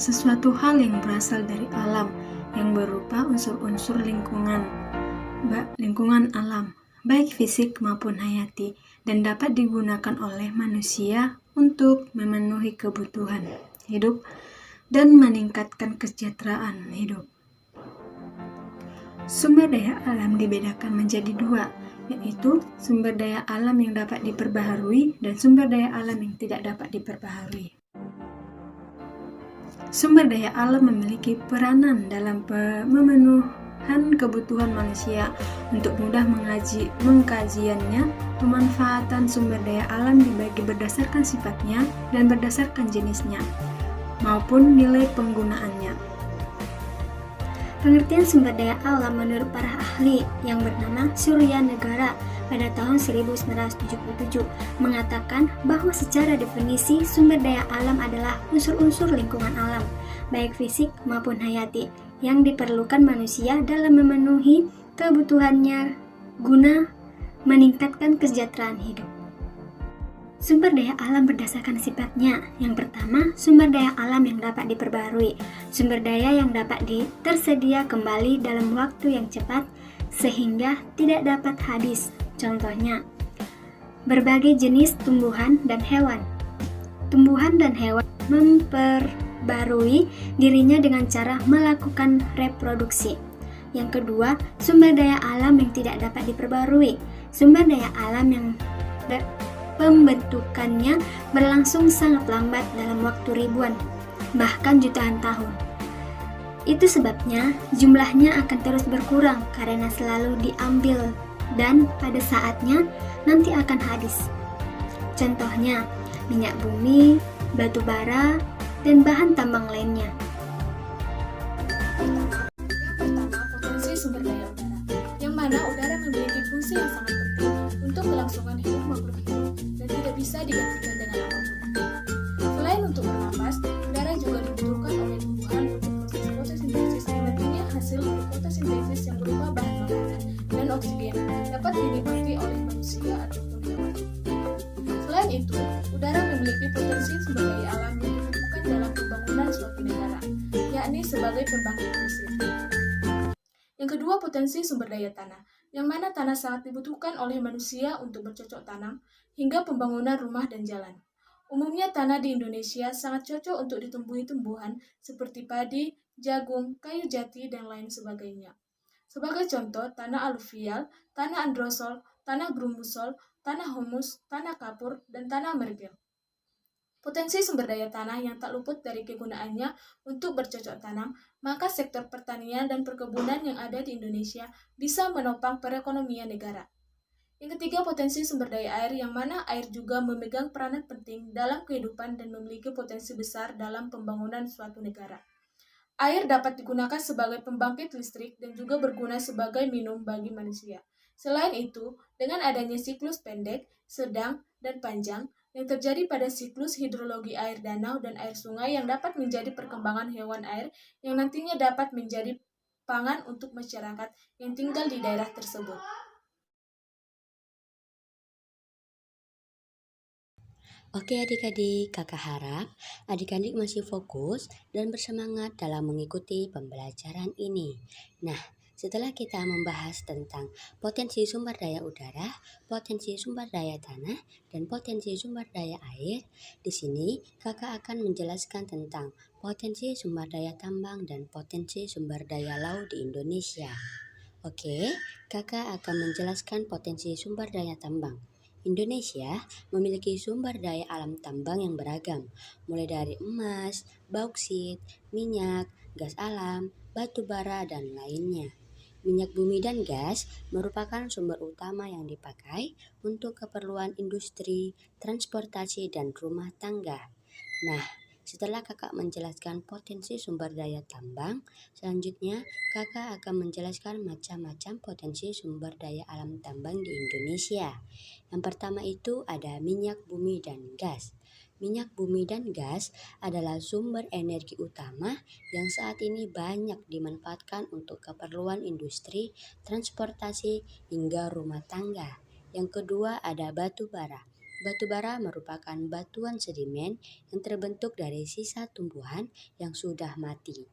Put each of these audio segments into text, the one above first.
sesuatu hal yang berasal dari alam, yang berupa unsur-unsur lingkungan alam, baik fisik maupun hayati, dan dapat digunakan oleh manusia untuk memenuhi kebutuhan hidup dan meningkatkan kesejahteraan hidup. Sumber daya alam dibedakan menjadi dua, yaitu sumber daya alam yang dapat diperbaharui dan sumber daya alam yang tidak dapat diperbaharui. Sumber daya alam memiliki peranan dalam memenuhi kebutuhan manusia. Untuk mudah mengkajiannya, pemanfaatan sumber daya alam dibagi berdasarkan sifatnya dan berdasarkan jenisnya, maupun nilai penggunaannya. Pengertian sumber daya alam menurut para ahli yang bernama Surya Negara pada tahun 1977 mengatakan bahwa secara definisi sumber daya alam adalah unsur-unsur lingkungan alam, baik fisik maupun hayati, yang diperlukan manusia dalam memenuhi kebutuhannya guna meningkatkan kesejahteraan hidup. Sumber daya alam berdasarkan sifatnya. Yang pertama, sumber daya alam yang dapat diperbarui. Sumber daya yang dapat tersedia kembali dalam waktu yang cepat sehingga tidak dapat habis. Contohnya, berbagai jenis tumbuhan dan hewan. Tumbuhan dan hewan memperbarui dirinya dengan cara melakukan reproduksi. Yang kedua, sumber daya alam yang tidak dapat diperbarui. Sumber daya alam yang pembentukannya berlangsung sangat lambat dalam waktu ribuan, bahkan jutaan tahun. Itu sebabnya jumlahnya akan terus berkurang karena selalu diambil dan pada saatnya nanti akan habis. Contohnya, minyak bumi, batu bara, dan bahan tambang lainnya. Yang pertama, potensi sumber daya udara, yang mana udara memiliki fungsi yang sangat penting untuk kelangsungan hidup makhluk hidup dan tidak bisa digantikan dengan apapun. Selain untuk bernapas, udara juga dibutuhkan oleh tumbuhan untuk proses fotosintesis, yang nantinya hasil dari fotosintesis yang berupa bahan makanan dan oksigen dapat dinikmati oleh manusia ataupun hewan. Selain itu, udara memiliki potensi sumber daya alam yang dibutuhkan dalam pembangunan suatu negara, yakni sebagai pembangkit listrik. Yang kedua, potensi sumber daya tanah, yang mana tanah sangat dibutuhkan oleh manusia untuk bercocok tanam hingga pembangunan rumah dan jalan. Umumnya tanah di Indonesia sangat cocok untuk ditumbuhi tumbuhan seperti padi, jagung, kayu jati, dan lain sebagainya. Sebagai contoh, tanah aluvial, tanah androsol, tanah grumbusol, tanah humus, tanah kapur, dan tanah mergel. Potensi sumber daya tanah yang tak luput dari kegunaannya untuk bercocok tanam, maka sektor pertanian dan perkebunan yang ada di Indonesia bisa menopang perekonomian negara. Yang ketiga, potensi sumber daya air, yang mana air juga memegang peranan penting dalam kehidupan dan memiliki potensi besar dalam pembangunan suatu negara. Air dapat digunakan sebagai pembangkit listrik dan juga berguna sebagai minum bagi manusia. Selain itu, dengan adanya siklus pendek, sedang, dan panjang yang terjadi pada siklus hidrologi air danau dan air sungai yang dapat menjadi perkembangan hewan air yang nantinya dapat menjadi pangan untuk masyarakat yang tinggal di daerah tersebut. Oke adik-adik, kakak harap adik-adik masih fokus dan bersemangat dalam mengikuti pembelajaran ini. Nah, setelah kita membahas tentang potensi sumber daya udara, potensi sumber daya tanah, dan potensi sumber daya air, di sini kakak akan menjelaskan tentang potensi sumber daya tambang dan potensi sumber daya laut di Indonesia. Oke, kakak akan menjelaskan potensi sumber daya tambang. Indonesia memiliki sumber daya alam tambang yang beragam, mulai dari emas, bauksit, minyak, gas alam, batu bara, dan lainnya. Minyak bumi dan gas merupakan sumber utama yang dipakai untuk keperluan industri, transportasi, dan rumah tangga. Nah, setelah kakak menjelaskan potensi sumber daya tambang, selanjutnya kakak akan menjelaskan macam-macam potensi sumber daya alam tambang di Indonesia. Yang pertama itu ada minyak bumi dan gas. Minyak bumi dan gas adalah sumber energi utama yang saat ini banyak dimanfaatkan untuk keperluan industri, transportasi, hingga rumah tangga. Yang kedua ada batu bara. Batu bara merupakan batuan sedimen yang terbentuk dari sisa tumbuhan yang sudah mati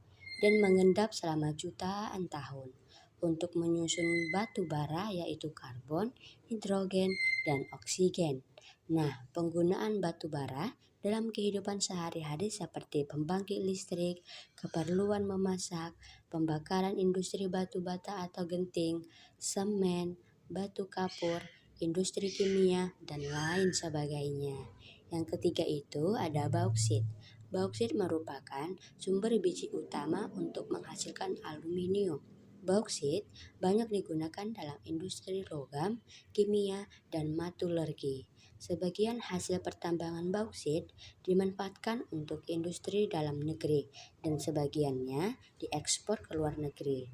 dan mengendap selama jutaan tahun untuk menyusun batu bara, yaitu karbon, hidrogen, dan oksigen. Nah, penggunaan batu bara dalam kehidupan sehari-hari seperti pembangkit listrik, keperluan memasak, pembakaran industri batu bata atau genting, semen, batu kapur, industri kimia, dan lain sebagainya. Yang ketiga itu ada bauksit. Bauksit merupakan sumber biji utama untuk menghasilkan aluminium. Bauksit banyak digunakan dalam industri logam, kimia, dan metalurgi. Sebagian hasil pertambangan bauksit dimanfaatkan untuk industri dalam negeri dan sebagiannya diekspor ke luar negeri.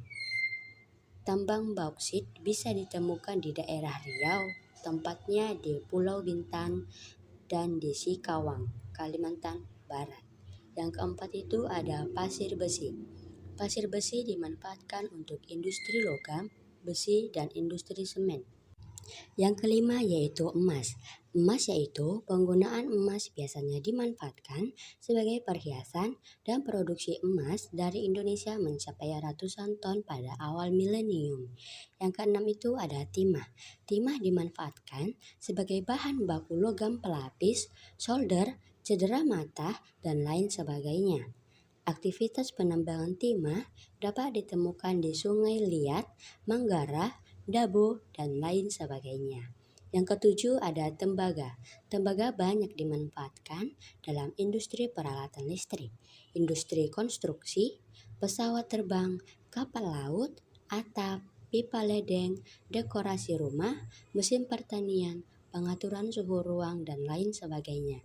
Tambang bauksit bisa ditemukan di daerah Riau, tempatnya di Pulau Bintan dan di Sikawang, Kalimantan Barat. Yang keempat itu ada pasir besi. Pasir besi dimanfaatkan untuk industri logam, besi, dan industri semen. Yang kelima yaitu emas. Emas yaitu penggunaan emas biasanya dimanfaatkan sebagai perhiasan dan produksi emas dari Indonesia mencapai ratusan ton pada awal milenium. Yang keenam itu ada timah. Timah dimanfaatkan sebagai bahan baku logam pelapis, solder, cedera mata, dan lain sebagainya. Aktivitas penambangan timah dapat ditemukan di Sungai Liat, Manggarai, Dabo, dan lain sebagainya. Yang ketujuh ada tembaga. Tembaga banyak dimanfaatkan dalam industri peralatan listrik, industri konstruksi, pesawat terbang, kapal laut, atap, pipa ledeng, dekorasi rumah, mesin pertanian, pengaturan suhu ruang, dan lain sebagainya.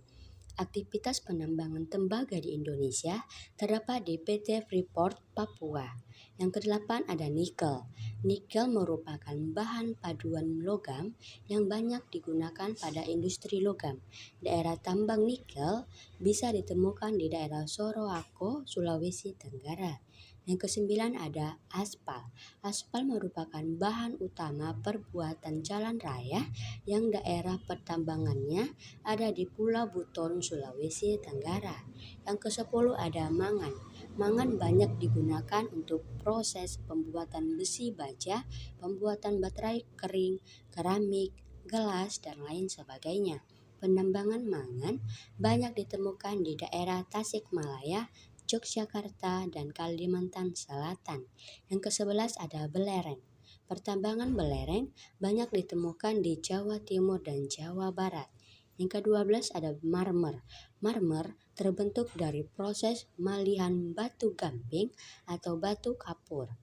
Aktivitas penambangan tembaga di Indonesia terdapat di PT Freeport Papua. Yang kedelapan ada nikel. Nikel merupakan bahan paduan logam yang banyak digunakan pada industri logam. Daerah tambang nikel bisa ditemukan di daerah Sorowako, Sulawesi Tenggara. Yang kesembilan ada aspal. Aspal merupakan bahan utama perbuatan jalan raya yang daerah pertambangannya ada di Pulau Buton, Sulawesi Tenggara. Yang ke-10 ada mangan. Mangan banyak digunakan untuk proses pembuatan besi baja, pembuatan baterai kering, keramik, gelas, dan lain sebagainya. Penambangan mangan banyak ditemukan di daerah Tasikmalaya, Yogyakarta, dan Kalimantan Selatan. Yang ke-11 ada belereng. Pertambangan belereng banyak ditemukan di Jawa Timur dan Jawa Barat. Yang ke-12 ada marmer. Marmer terbentuk dari proses malihan batu gamping atau batu kapur.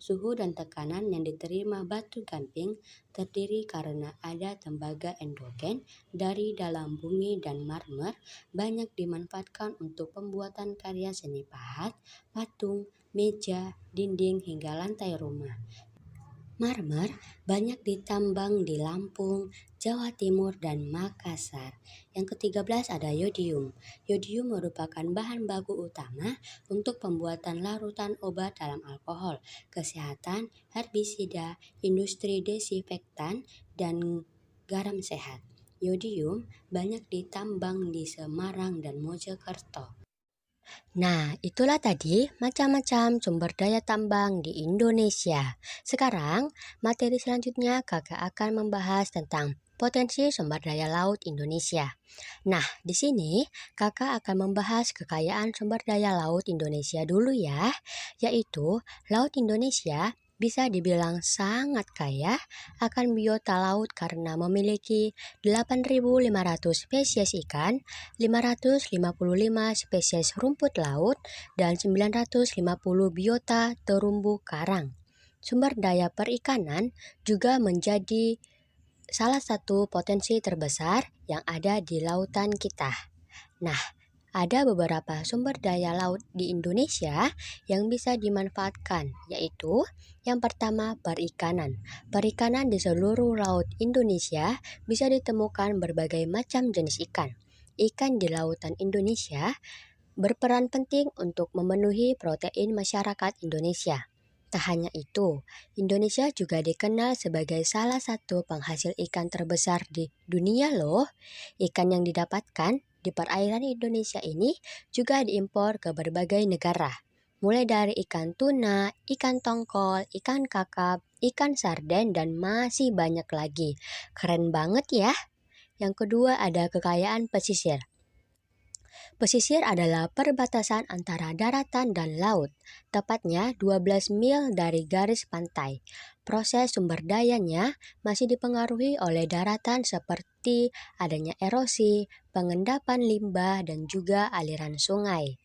Suhu dan tekanan yang diterima batu gamping terdiri karena ada tembaga endogen dari dalam bumi, dan marmer banyak dimanfaatkan untuk pembuatan karya seni pahat, patung, meja, dinding, hingga lantai rumah. Marmer banyak ditambang di Lampung, Jawa Timur, dan Makassar. Yang ke-13 ada yodium. Yodium merupakan bahan baku utama untuk pembuatan larutan obat dalam alkohol, kesehatan, herbisida, industri desinfektan, dan garam sehat. Yodium banyak ditambang di Semarang dan Mojokerto. Nah, itulah tadi macam-macam sumber daya tambang di Indonesia. Sekarang, materi selanjutnya kakak akan membahas tentang potensi sumber daya laut Indonesia. Nah, di sini kakak akan membahas kekayaan sumber daya laut Indonesia dulu ya, yaitu Laut Indonesia bisa dibilang sangat kaya akan biota laut karena memiliki 8.500 spesies ikan, 555 spesies rumput laut, dan 950 biota terumbu karang. Sumber daya perikanan juga menjadi salah satu potensi terbesar yang ada di lautan kita. Nah, ada beberapa sumber daya laut di Indonesia yang bisa dimanfaatkan, yaitu yang pertama perikanan. Perikanan di seluruh laut Indonesia bisa ditemukan berbagai macam jenis ikan. Ikan di lautan Indonesia berperan penting untuk memenuhi protein masyarakat Indonesia. Tak hanya itu, Indonesia juga dikenal sebagai salah satu penghasil ikan terbesar di dunia loh. Ikan yang didapatkan di perairan Indonesia ini juga diimpor ke berbagai negara. Mulai dari ikan tuna, ikan tongkol, ikan kakap, ikan sarden, dan masih banyak lagi. Keren banget ya. Yang kedua ada kekayaan pesisir. Pesisir adalah perbatasan antara daratan dan laut, tepatnya 12 mil dari garis pantai. Proses sumber dayanya masih dipengaruhi oleh daratan seperti adanya erosi, pengendapan limbah, dan juga aliran sungai.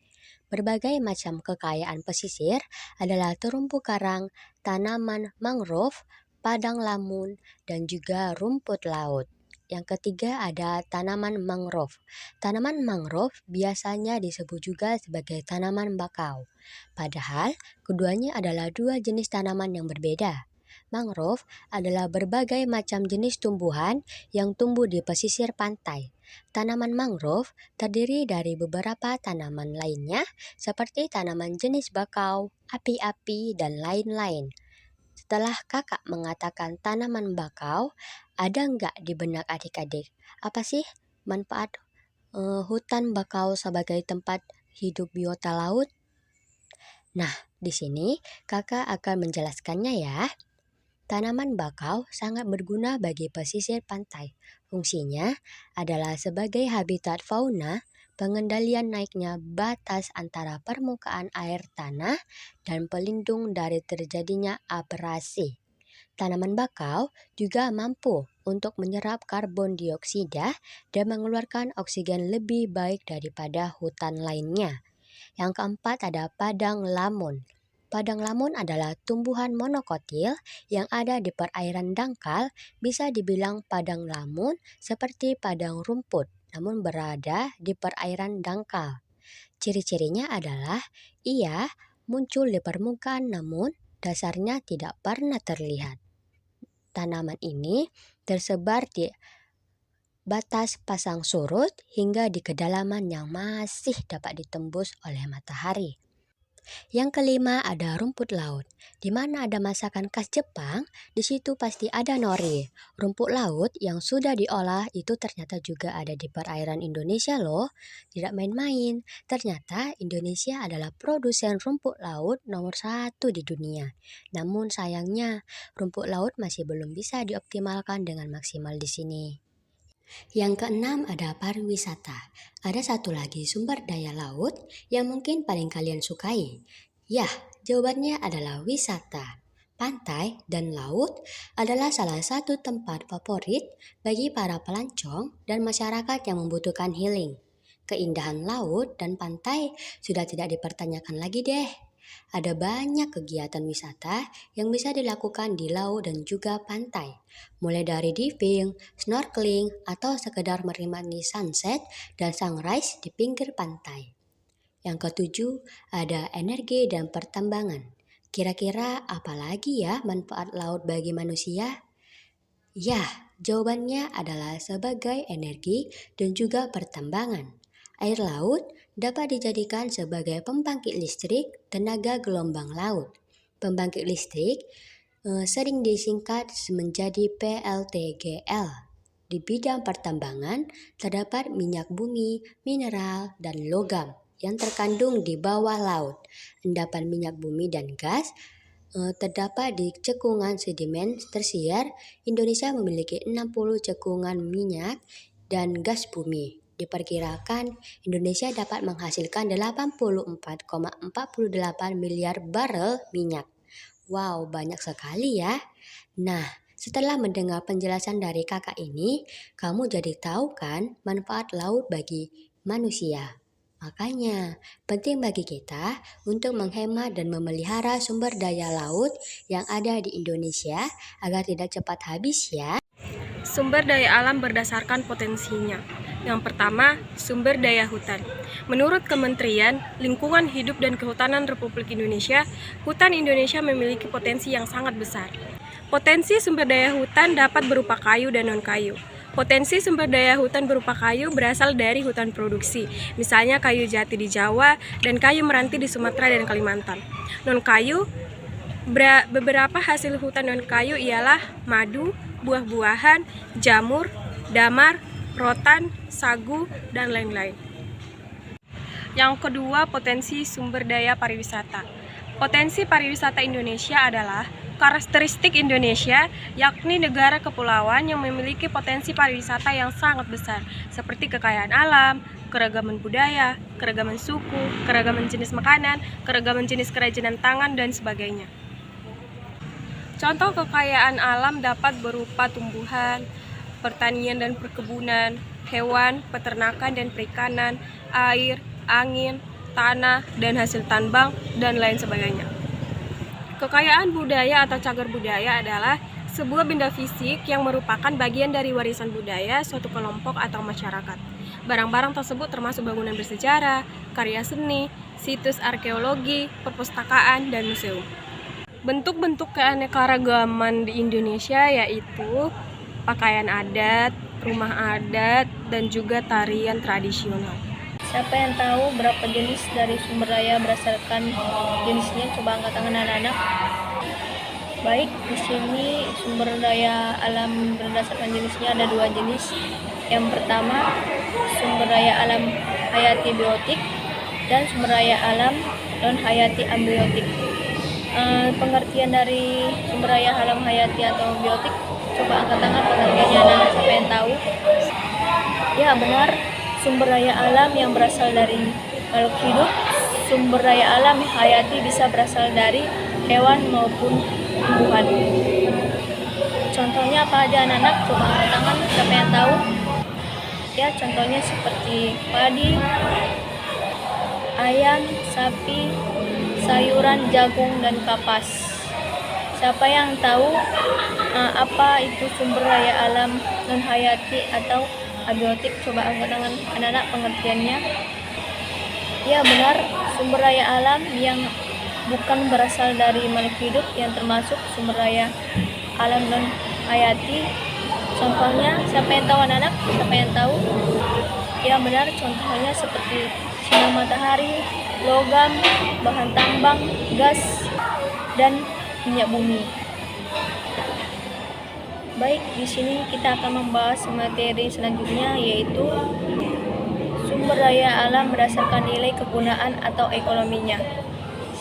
Berbagai macam kekayaan pesisir adalah terumpu karang, tanaman mangrove, padang lamun, dan juga rumput laut. Yang ketiga ada tanaman mangrove. Tanaman mangrove biasanya disebut juga sebagai tanaman bakau. Padahal keduanya adalah dua jenis tanaman yang berbeda. Mangrove adalah berbagai macam jenis tumbuhan yang tumbuh di pesisir pantai. Tanaman mangrove terdiri dari beberapa tanaman lainnya seperti tanaman jenis bakau, api-api, dan lain-lain. Setelah kakak mengatakan tanaman bakau, ada nggak di benak adik-adik? Apa sih manfaat hutan bakau sebagai tempat hidup biota laut? Nah, di sini kakak akan menjelaskannya ya. Tanaman bakau sangat berguna bagi pesisir pantai. Fungsinya adalah sebagai habitat fauna, pengendalian naiknya batas antara permukaan air tanah, dan pelindung dari terjadinya abrasi. Tanaman bakau juga mampu untuk menyerap karbon dioksida dan mengeluarkan oksigen lebih baik daripada hutan lainnya. Yang keempat ada padang lamun. Padang lamun adalah tumbuhan monokotil yang ada di perairan dangkal, bisa dibilang padang lamun seperti padang rumput, namun berada di perairan dangkal. Ciri-cirinya adalah ia muncul di permukaan namun dasarnya tidak pernah terlihat. Tanaman ini tersebar di batas pasang surut hingga di kedalaman yang masih dapat ditembus oleh matahari. Yang kelima ada rumput laut. Di mana ada masakan khas Jepang, di situ pasti ada nori. Rumput laut yang sudah diolah itu ternyata juga ada di perairan Indonesia loh. Tidak main-main. Ternyata Indonesia adalah produsen rumput laut nomor 1 di dunia. Namun sayangnya, rumput laut masih belum bisa dioptimalkan dengan maksimal di sini. Yang keenam ada pariwisata. Ada satu lagi sumber daya laut yang mungkin paling kalian sukai. Yah, jawabannya adalah wisata. Pantai dan laut adalah salah satu tempat favorit bagi para pelancong dan masyarakat yang membutuhkan healing. Keindahan laut dan pantai sudah tidak dipertanyakan lagi deh. Ada banyak kegiatan wisata yang bisa dilakukan di laut dan juga pantai. Mulai dari diving, snorkeling, atau sekedar menikmati sunset dan sunrise di pinggir pantai. Yang ketujuh, ada energi dan pertambangan. Kira-kira apa lagi ya manfaat laut bagi manusia? Ya, jawabannya adalah sebagai energi dan juga pertambangan. Air laut dapat dijadikan sebagai pembangkit listrik tenaga gelombang laut. Pembangkit listrik sering disingkat menjadi PLTGL. Di bidang pertambangan terdapat minyak bumi, mineral, dan logam yang terkandung di bawah laut. Endapan minyak bumi dan gas terdapat di cekungan sedimen tersier. Indonesia memiliki 60 cekungan minyak dan gas bumi. Diperkirakan Indonesia dapat menghasilkan 84,48 miliar barel minyak. Wow, banyak sekali ya. Nah, setelah mendengar penjelasan dari kakak ini, kamu jadi tahu kan manfaat laut bagi manusia. Makanya, penting bagi kita untuk menghemat dan memelihara sumber daya laut yang ada di Indonesia agar tidak cepat habis ya. Sumber daya alam berdasarkan potensinya. Yang pertama, sumber daya hutan. Menurut Kementerian Lingkungan Hidup dan Kehutanan Republik Indonesia, hutan Indonesia memiliki potensi yang sangat besar. Potensi sumber daya hutan dapat berupa kayu dan non-kayu. Potensi sumber daya hutan berupa kayu berasal dari hutan produksi, misalnya kayu jati di Jawa dan kayu meranti di Sumatera dan Kalimantan. Non-kayu Beberapa hasil hutan dan kayu ialah madu, buah-buahan, jamur, damar, rotan, sagu, dan lain-lain. Yang kedua, potensi sumber daya pariwisata. Potensi pariwisata Indonesia adalah karakteristik Indonesia, yakni negara kepulauan yang memiliki potensi pariwisata yang sangat besar, seperti kekayaan alam, keragaman budaya, keragaman suku, keragaman jenis makanan, keragaman jenis kerajinan tangan, dan sebagainya. Contoh kekayaan alam dapat berupa tumbuhan, pertanian dan perkebunan, hewan, peternakan dan perikanan, air, angin, tanah, dan hasil tambang, dan lain sebagainya. Kekayaan budaya atau cagar budaya adalah sebuah benda fisik yang merupakan bagian dari warisan budaya suatu kelompok atau masyarakat. Barang-barang tersebut termasuk bangunan bersejarah, karya seni, situs arkeologi, perpustakaan, dan museum. Bentuk-bentuk keanekaragaman di Indonesia yaitu pakaian adat, rumah adat, dan juga tarian tradisional. Siapa yang tahu berapa jenis dari sumber daya berdasarkan jenisnya? Coba angkat tangan anak-anak. Baik, di sini sumber daya alam berdasarkan jenisnya ada 2 jenis. Yang pertama, sumber daya alam hayati biotik dan sumber daya alam non-hayati abiotik. Pengertian dari sumber daya alam hayati atau biotik, coba angkat tangan pengertiannya anak-anak, siapa yang tahu? Ya, benar. Sumber daya alam yang berasal dari makhluk hidup. Sumber daya alam hayati bisa berasal dari hewan maupun tumbuhan. Contohnya apa aja anak-anak? Coba angkat tangan, siapa yang tahu? Ya, contohnya seperti padi, ayam, sapi, sayuran, jagung, dan kapas. Siapa yang tahu apa itu sumber daya alam non-hayati atau abiotik? Coba angkat tangan anak-anak pengertiannya. Ya, benar, sumber daya alam yang bukan berasal dari makhluk hidup yang termasuk sumber daya alam non-hayati. Contohnya, siapa yang tahu anak-anak? Siapa yang tahu? Ya, benar, contohnya seperti sinar matahari, logam, bahan tambang, gas, dan minyak bumi. Baik, di sini kita akan membahas materi selanjutnya yaitu sumber daya alam berdasarkan nilai kegunaan atau ekonominya.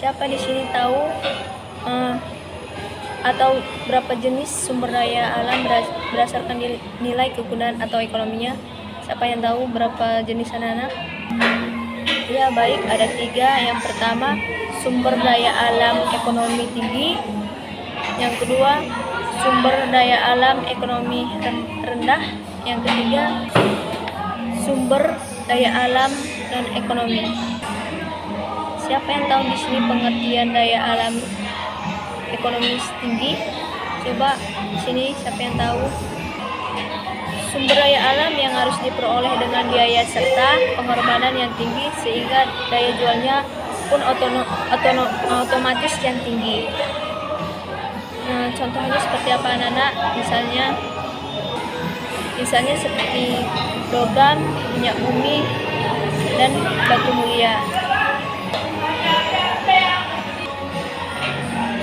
Siapa di sini tahu atau berapa jenis sumber daya alam berdasarkan nilai kegunaan atau ekonominya? Siapa yang tahu berapa jenis anak-anak? Ya, baik, ada 3. Yang pertama, sumber daya alam ekonomi tinggi. Yang kedua, sumber daya alam ekonomi rendah. Yang ketiga, sumber daya alam non ekonomi. Siapa yang tahu di sini pengertian daya alam ekonomi tinggi? Coba di sini siapa yang tahu? Sumber daya alam yang harus diperoleh dengan biaya serta pengorbanan yang tinggi sehingga daya jualnya pun otomatis yang tinggi. Nah, contohnya seperti apa anak-anak? Misalnya seperti logam, minyak bumi, dan batu mulia.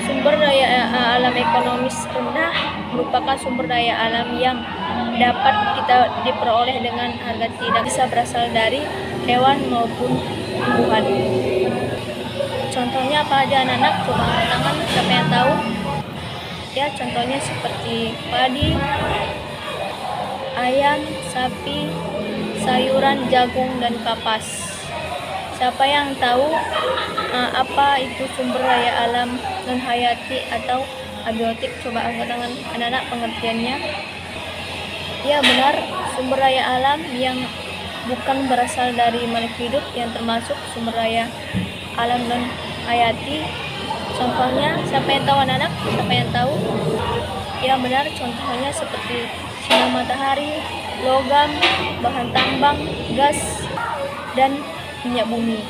Sumber daya alam ekonomis rendah merupakan sumber daya alam yang dapat kita diperoleh dengan harga tidak bisa berasal dari hewan maupun tumbuhan. Contohnya apa aja anak-anak? Coba angkat tangan, siapa yang tahu? Ya, contohnya seperti padi, ayam, sapi, sayuran, jagung, dan kapas. Siapa yang tahu apa itu sumber daya alam non-hayati atau abiotik? Coba angkat tangan anak-anak pengertiannya. Ya, benar, sumber daya alam yang bukan berasal dari makhluk hidup yang termasuk sumber daya alam non-hayati. Contohnya, siapa yang tahu anak-anak? Siapa yang tahu? Ya, benar, contohnya seperti sinar matahari, logam, bahan tambang, gas, dan minyak bumi.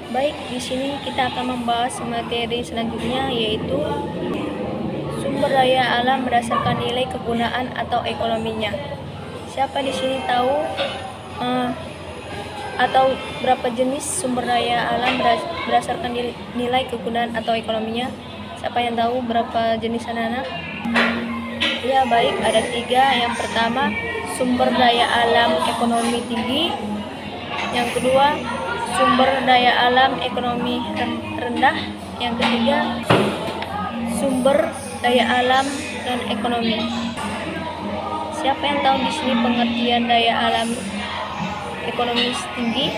Baik, di sini kita akan membahas materi selanjutnya yaitu sumber daya alam berdasarkan nilai kegunaan atau ekonominya. Siapa di sini tahu atau berapa jenis sumber daya alam berdasarkan nilai kegunaan atau ekonominya? Siapa yang tahu berapa jenis anak-anak? Ya baik, ada 3. Yang pertama, sumber daya alam ekonomi tinggi. Yang kedua, sumber daya alam ekonomi rendah. Yang ketiga, sumber daya alam non ekonomi. Siapa yang tahu di sini pengertian daya alam ekonomi tinggi?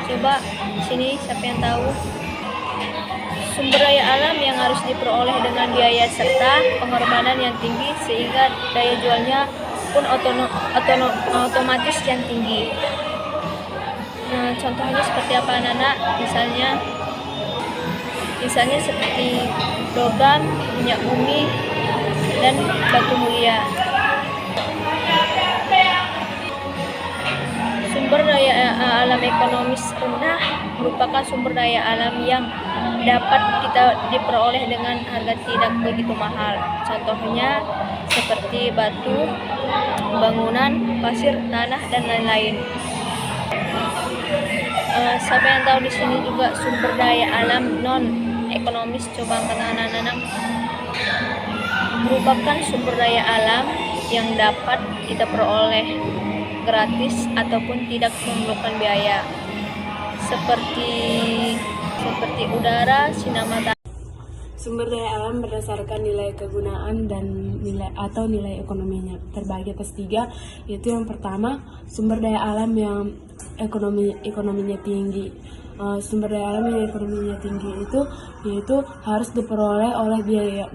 Coba di sini siapa yang tahu? Sumber daya alam yang harus diperoleh dengan biaya serta pengorbanan yang tinggi sehingga daya jualnya pun otomatis yang tinggi. Nah, contohnya seperti apa anak-anak? Misalnya seperti logam, minyak bumi, dan batu mulia. Sumber daya alam ekonomis rendah merupakan sumber daya alam yang dapat kita diperoleh dengan harga tidak begitu mahal. Contohnya seperti batu, bangunan, pasir, tanah, dan lain-lain. Siapa yang tahu di sini juga sumber daya alam non ekonomis? Coba angkat tangan anak-anak. Merupakan sumber daya alam yang dapat kita peroleh gratis ataupun tidak memerlukan biaya, seperti udara, sinar matahari. Sumber daya alam berdasarkan nilai kegunaan dan nilai ekonominya terbagi atas 3, yaitu yang pertama sumber daya alam yang ekonominya tinggi. Sumber daya alam yang ekonominya tinggi itu yaitu harus diperoleh oleh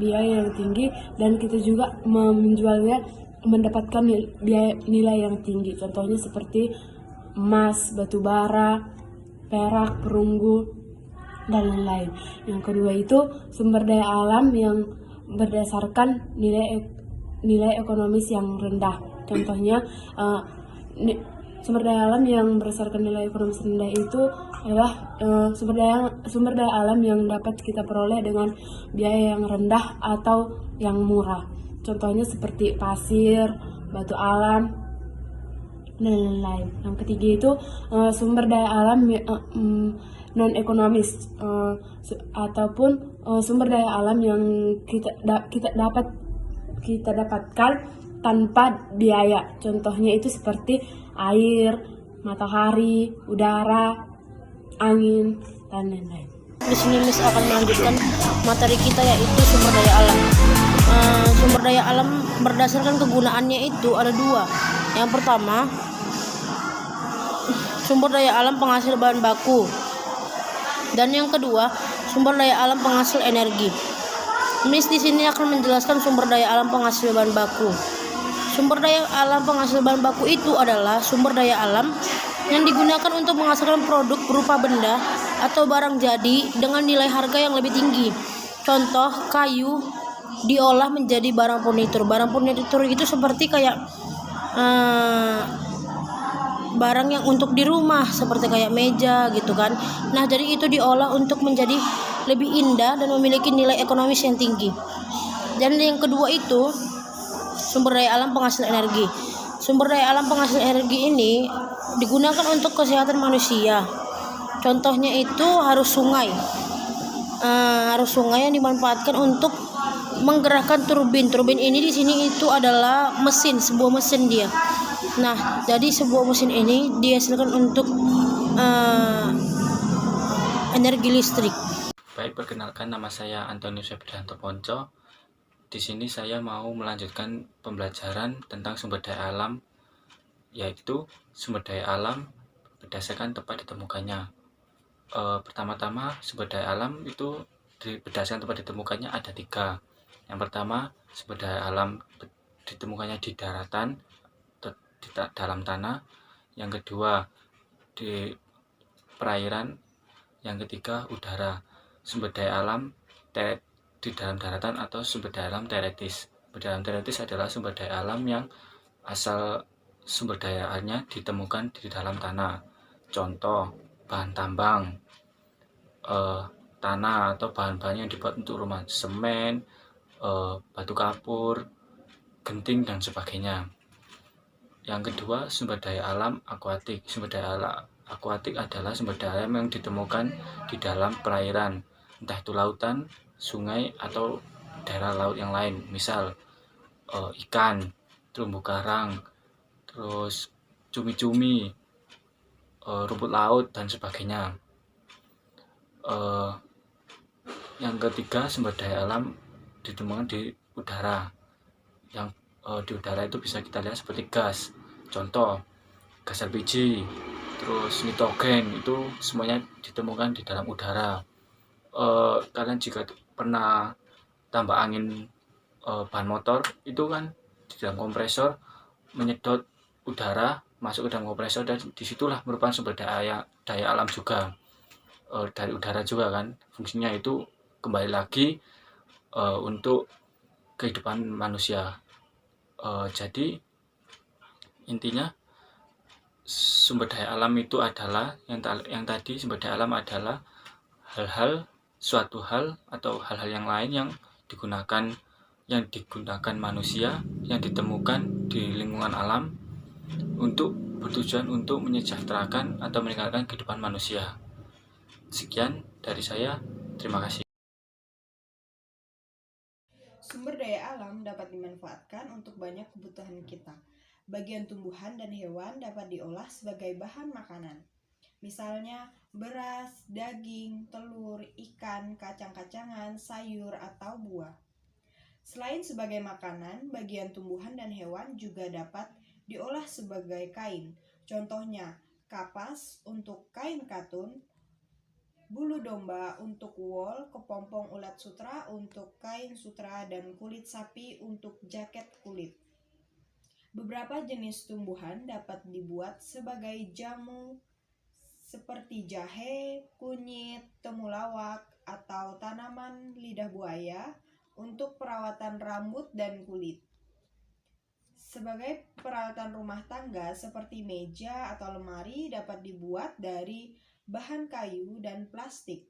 biaya yang tinggi, dan kita juga menjualnya mendapatkan nilai yang tinggi. Contohnya seperti emas, batu bara, perak, perunggu, dan lain-lain. Yang kedua itu sumber daya alam yang berdasarkan nilai ekonomis yang rendah. Contohnya sumber daya alam yang berdasarkan nilai ekonomis rendah itu adalah sumber daya alam yang dapat kita peroleh dengan biaya yang rendah atau yang murah. Contohnya seperti pasir, batu alam, dan lain-lain. Yang ketiga itu sumber daya alam non ekonomis ataupun sumber daya alam yang kita dapatkan tanpa biaya. Contohnya itu seperti air, matahari, udara, angin, dan lain-lain. Di sini Miss akan melanjutkan materi kita, yaitu sumber daya alam. Sumber daya alam berdasarkan kegunaannya itu ada 2. Yang pertama, sumber daya alam penghasil bahan baku, dan yang kedua, sumber daya alam penghasil energi. Miss di sini akan menjelaskan sumber daya alam penghasil bahan baku. Sumber daya alam penghasil bahan baku itu adalah sumber daya alam yang digunakan untuk menghasilkan produk berupa benda atau barang jadi dengan nilai harga yang lebih tinggi. Contoh, kayu diolah menjadi barang furnitur. Barang furnitur itu seperti kayak barang yang untuk di rumah, seperti kayak meja gitu kan. Nah, jadi itu diolah untuk menjadi lebih indah dan memiliki nilai ekonomis yang tinggi. Dan yang kedua itu sumber daya alam penghasil energi. Sumber daya alam penghasil energi ini digunakan untuk kesehatan manusia. Contohnya itu harus sungai. Harus sungai yang dimanfaatkan untuk menggerakkan turbin. Turbin ini di sini itu adalah mesin, sebuah mesin dia. Nah, jadi sebuah mesin ini dihasilkan untuk energi listrik. Baik, perkenalkan, nama saya Antonius Febrianto Ponco. Di sini saya mau melanjutkan pembelajaran tentang sumber daya alam, yaitu sumber daya alam berdasarkan tempat ditemukannya. Pertama-tama, sumber daya alam itu berdasarkan tempat ditemukannya ada 3. Yang pertama, sumber daya alam ditemukannya di daratan, di dalam tanah. Yang kedua, di perairan. Yang ketiga, udara. Sumber daya alam di dalam daratan atau sumber daya alam teoretis. Sumber daya alam teoretis adalah sumber daya alam yang asal sumber dayanya ditemukan di dalam tanah. Contoh, bahan tambang, tanah atau bahan-bahan yang dibuat untuk rumah, semen, batu kapur, genting, dan sebagainya. Yang kedua, sumber daya alam akuatik. Sumber daya akuatik adalah sumber daya alam yang ditemukan di dalam perairan, entah itu lautan, sungai, atau daerah laut yang lain. Misal ikan, terumbu karang, terus cumi-cumi, rumput laut, dan sebagainya. Yang ketiga, sumber daya alam ditemukan di udara. Yang di udara itu bisa kita lihat seperti gas. Contoh, gas LPG, terus nitrogen, itu semuanya ditemukan di dalam udara. Kalian jika pernah tambah angin ban motor, itu kan di dalam kompresor menyedot udara masuk ke dalam kompresor, dan disitulah merupakan sumber daya alam juga, dari udara juga kan. Fungsinya itu kembali lagi untuk kehidupan manusia. Jadi intinya sumber daya alam itu adalah yang tadi, sumber daya alam adalah suatu hal atau hal-hal yang lain yang digunakan manusia, yang ditemukan di lingkungan alam untuk bertujuan untuk menyejahterakan atau meningkatkan kehidupan manusia. Sekian dari saya, terima kasih. Sumber daya alam dapat dimanfaatkan untuk banyak kebutuhan kita. Bagian tumbuhan dan hewan dapat diolah sebagai bahan makanan. Misalnya beras, daging, telur, ikan, kacang-kacangan, sayur, atau buah. Selain sebagai makanan, bagian tumbuhan dan hewan juga dapat diolah sebagai kain. Contohnya, kapas untuk kain katun, bulu domba untuk wol, kepompong ulat sutra untuk kain sutra, dan kulit sapi untuk jaket kulit. Beberapa jenis tumbuhan dapat dibuat sebagai jamu seperti jahe, kunyit, temulawak, atau tanaman lidah buaya untuk perawatan rambut dan kulit. Sebagai peralatan rumah tangga seperti meja atau lemari dapat dibuat dari bahan kayu dan plastik.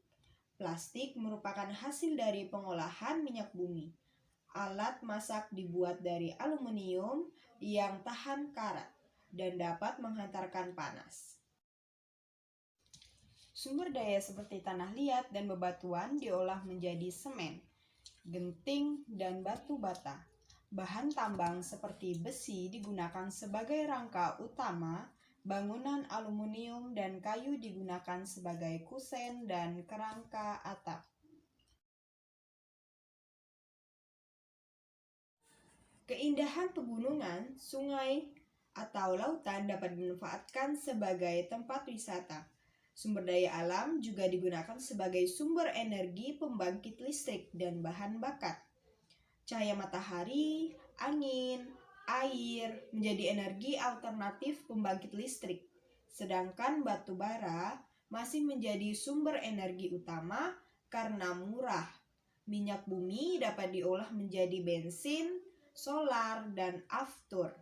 Plastik merupakan hasil dari pengolahan minyak bumi. Alat masak dibuat dari aluminium yang tahan karat dan dapat menghantarkan panas. Sumber daya seperti tanah liat dan bebatuan diolah menjadi semen, genting, dan batu bata. Bahan tambang seperti besi digunakan sebagai rangka utama, bangunan aluminium dan kayu digunakan sebagai kusen dan kerangka atap. Keindahan pegunungan, sungai, atau lautan dapat dimanfaatkan sebagai tempat wisata. Sumber daya alam juga digunakan sebagai sumber energi pembangkit listrik dan bahan bakar. Cahaya matahari, angin, air menjadi energi alternatif pembangkit listrik, sedangkan batu bara masih menjadi sumber energi utama karena murah. Minyak bumi dapat diolah menjadi bensin, solar, dan aftur.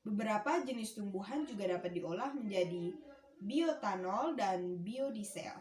Beberapa jenis tumbuhan juga dapat diolah menjadi bioetanol dan biodiesel.